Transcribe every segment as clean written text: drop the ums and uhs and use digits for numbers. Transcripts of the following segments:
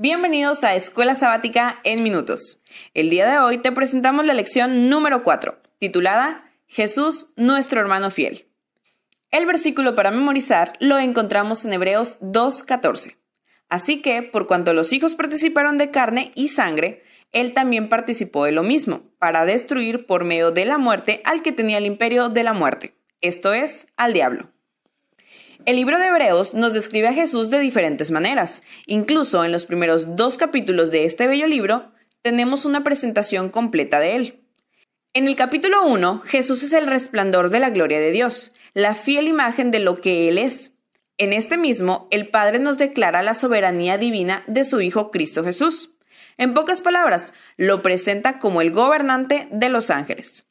Bienvenidos a Escuela Sabática en Minutos. El día de hoy te presentamos la lección número 4, titulada Jesús, nuestro hermano fiel. El versículo para memorizar lo encontramos en Hebreos 2:14. Así que, por cuanto los hijos participaron de carne y sangre, él también participó de lo mismo, para destruir por medio de la muerte al que tenía el imperio de la muerte, esto es, al diablo. El libro de Hebreos nos describe a Jesús de diferentes maneras. Incluso en los primeros 2 capítulos de este bello libro, tenemos una presentación completa de él. En el capítulo 1, Jesús es el resplandor de la gloria de Dios, la fiel imagen de lo que Él es. En este mismo, el Padre nos declara la soberanía divina de su Hijo Cristo Jesús. En pocas palabras, lo presenta como el gobernante de los ángeles.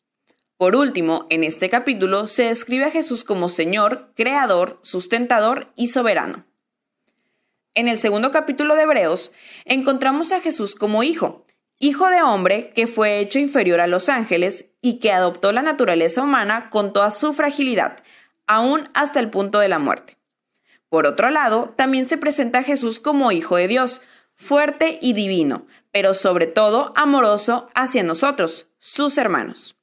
Por último, en este capítulo se describe a Jesús como Señor, Creador, Sustentador y Soberano. En el segundo capítulo de Hebreos, encontramos a Jesús como Hijo de hombre que fue hecho inferior a los ángeles y que adoptó la naturaleza humana con toda su fragilidad, aún hasta el punto de la muerte. Por otro lado, también se presenta a Jesús como Hijo de Dios, fuerte y divino, pero sobre todo amoroso hacia nosotros, sus hermanos.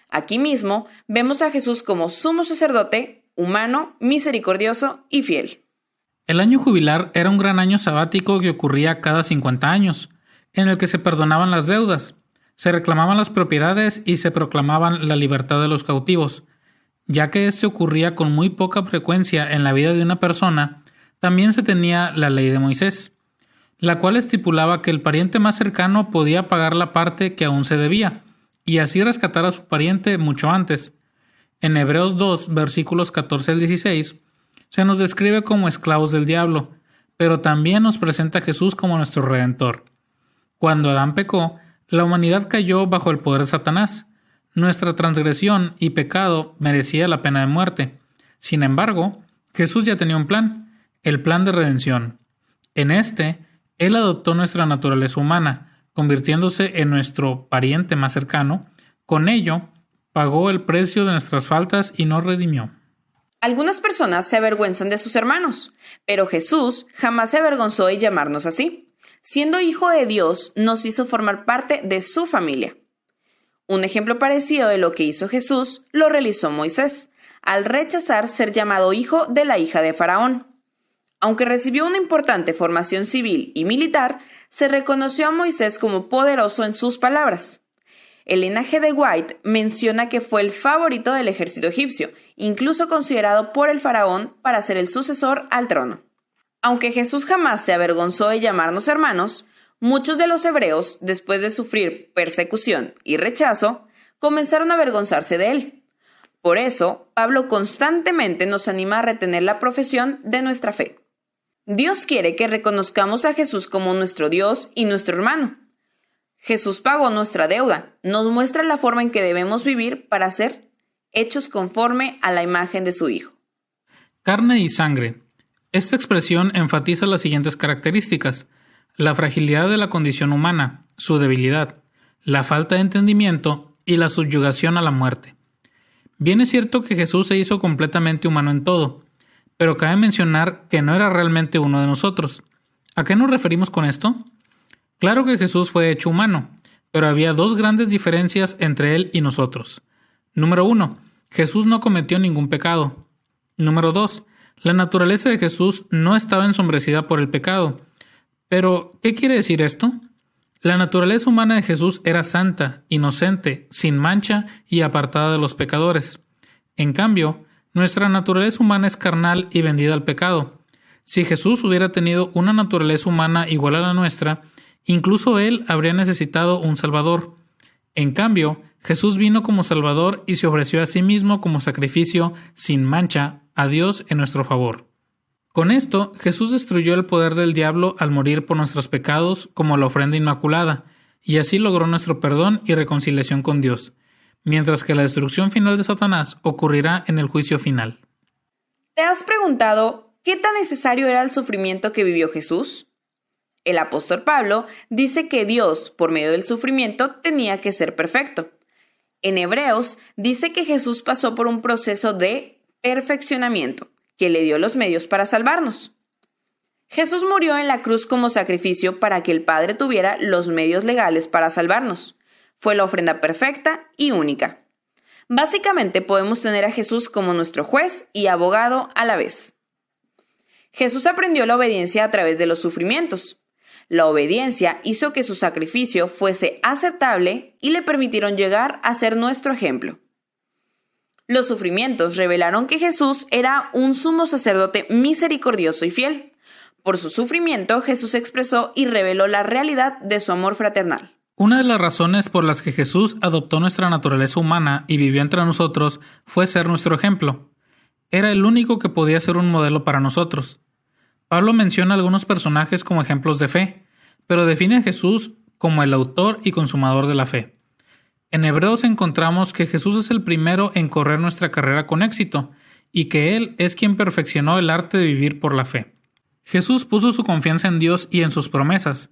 Aquí mismo vemos a Jesús como sumo sacerdote, humano, misericordioso y fiel. El año jubilar era un gran año sabático que ocurría cada 50 años, en el que se perdonaban las deudas, se reclamaban las propiedades y se proclamaban la libertad de los cautivos. Ya que esto ocurría con muy poca frecuencia en la vida de una persona, también se tenía la ley de Moisés, la cual estipulaba que el pariente más cercano podía pagar la parte que aún se debía, y así rescatar a su pariente mucho antes. En Hebreos 2, versículos 14 al 16, se nos describe como esclavos del diablo, pero también nos presenta a Jesús como nuestro Redentor. Cuando Adán pecó, la humanidad cayó bajo el poder de Satanás. Nuestra transgresión y pecado merecía la pena de muerte. Sin embargo, Jesús ya tenía un plan, el plan de redención. En este, Él adoptó nuestra naturaleza humana, convirtiéndose en nuestro pariente más cercano. Con ello, pagó el precio de nuestras faltas y nos redimió. Algunas personas se avergüenzan de sus hermanos, pero Jesús jamás se avergonzó de llamarnos así. Siendo Hijo de Dios, nos hizo formar parte de su familia. Un ejemplo parecido de lo que hizo Jesús lo realizó Moisés, al rechazar ser llamado hijo de la hija de Faraón. Aunque recibió una importante formación civil y militar, se reconoció a Moisés como poderoso en sus palabras. Elena G. de White menciona que fue el favorito del ejército egipcio, incluso considerado por el faraón para ser el sucesor al trono. Aunque Jesús jamás se avergonzó de llamarnos hermanos, muchos de los hebreos, después de sufrir persecución y rechazo, comenzaron a avergonzarse de él. Por eso, Pablo constantemente nos anima a retener la profesión de nuestra fe. Dios quiere que reconozcamos a Jesús como nuestro Dios y nuestro hermano. Jesús pagó nuestra deuda, nos muestra la forma en que debemos vivir para ser hechos conforme a la imagen de su Hijo. Carne y sangre. Esta expresión enfatiza las siguientes características: la fragilidad de la condición humana, su debilidad, la falta de entendimiento y la subyugación a la muerte. Bien es cierto que Jesús se hizo completamente humano en todo, pero cabe mencionar que no era realmente uno de nosotros. ¿A qué nos referimos con esto? Claro que Jesús fue hecho humano, pero había 2 grandes diferencias entre él y nosotros. Número 1. Jesús no cometió ningún pecado. Número 2. La naturaleza de Jesús no estaba ensombrecida por el pecado. Pero, ¿qué quiere decir esto? La naturaleza humana de Jesús era santa, inocente, sin mancha y apartada de los pecadores. En cambio, nuestra naturaleza humana es carnal y vendida al pecado. Si Jesús hubiera tenido una naturaleza humana igual a la nuestra, incluso Él habría necesitado un Salvador. En cambio, Jesús vino como Salvador y se ofreció a sí mismo como sacrificio sin mancha a Dios en nuestro favor. Con esto, Jesús destruyó el poder del diablo al morir por nuestros pecados como la ofrenda inmaculada, y así logró nuestro perdón y reconciliación con Dios, mientras que la destrucción final de Satanás ocurrirá en el juicio final. ¿Te has preguntado qué tan necesario era el sufrimiento que vivió Jesús? El apóstol Pablo dice que Dios, por medio del sufrimiento, tenía que ser perfecto. En Hebreos dice que Jesús pasó por un proceso de perfeccionamiento, que le dio los medios para salvarnos. Jesús murió en la cruz como sacrificio para que el Padre tuviera los medios legales para salvarnos. Fue la ofrenda perfecta y única. Básicamente podemos tener a Jesús como nuestro juez y abogado a la vez. Jesús aprendió la obediencia a través de los sufrimientos. La obediencia hizo que su sacrificio fuese aceptable y le permitieron llegar a ser nuestro ejemplo. Los sufrimientos revelaron que Jesús era un sumo sacerdote misericordioso y fiel. Por su sufrimiento, Jesús expresó y reveló la realidad de su amor fraternal. Una de las razones por las que Jesús adoptó nuestra naturaleza humana y vivió entre nosotros fue ser nuestro ejemplo. Era el único que podía ser un modelo para nosotros. Pablo menciona a algunos personajes como ejemplos de fe, pero define a Jesús como el autor y consumador de la fe. En Hebreos encontramos que Jesús es el primero en correr nuestra carrera con éxito y que Él es quien perfeccionó el arte de vivir por la fe. Jesús puso su confianza en Dios y en sus promesas.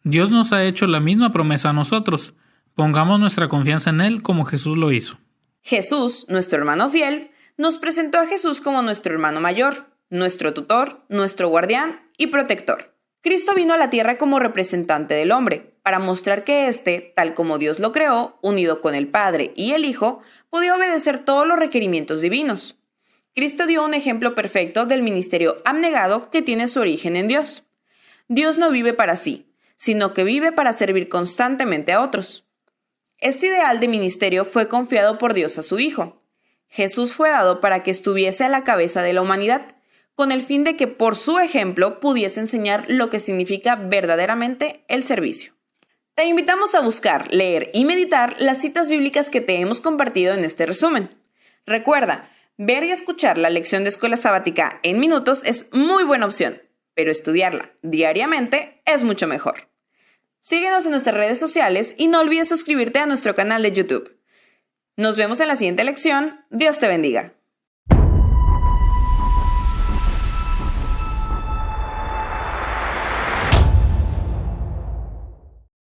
Dios nos ha hecho la misma promesa a nosotros. Pongamos nuestra confianza en Él como Jesús lo hizo. Jesús, nuestro hermano fiel, nos presentó a Jesús como nuestro hermano mayor, nuestro tutor, nuestro guardián y protector. Cristo vino a la tierra como representante del hombre, para mostrar que éste, tal como Dios lo creó, unido con el Padre y el Hijo, podía obedecer todos los requerimientos divinos. Cristo dio un ejemplo perfecto del ministerio abnegado que tiene su origen en Dios. Dios no vive para sí, sino que vive para servir constantemente a otros. Este ideal de ministerio fue confiado por Dios a su Hijo. Jesús fue dado para que estuviese a la cabeza de la humanidad, con el fin de que por su ejemplo pudiese enseñar lo que significa verdaderamente el servicio. Te invitamos a buscar, leer y meditar las citas bíblicas que te hemos compartido en este resumen. Recuerda, ver y escuchar la lección de escuela sabática en minutos es muy buena opción, pero estudiarla diariamente es mucho mejor. Síguenos en nuestras redes sociales y no olvides suscribirte a nuestro canal de YouTube. Nos vemos en la siguiente lección. Dios te bendiga.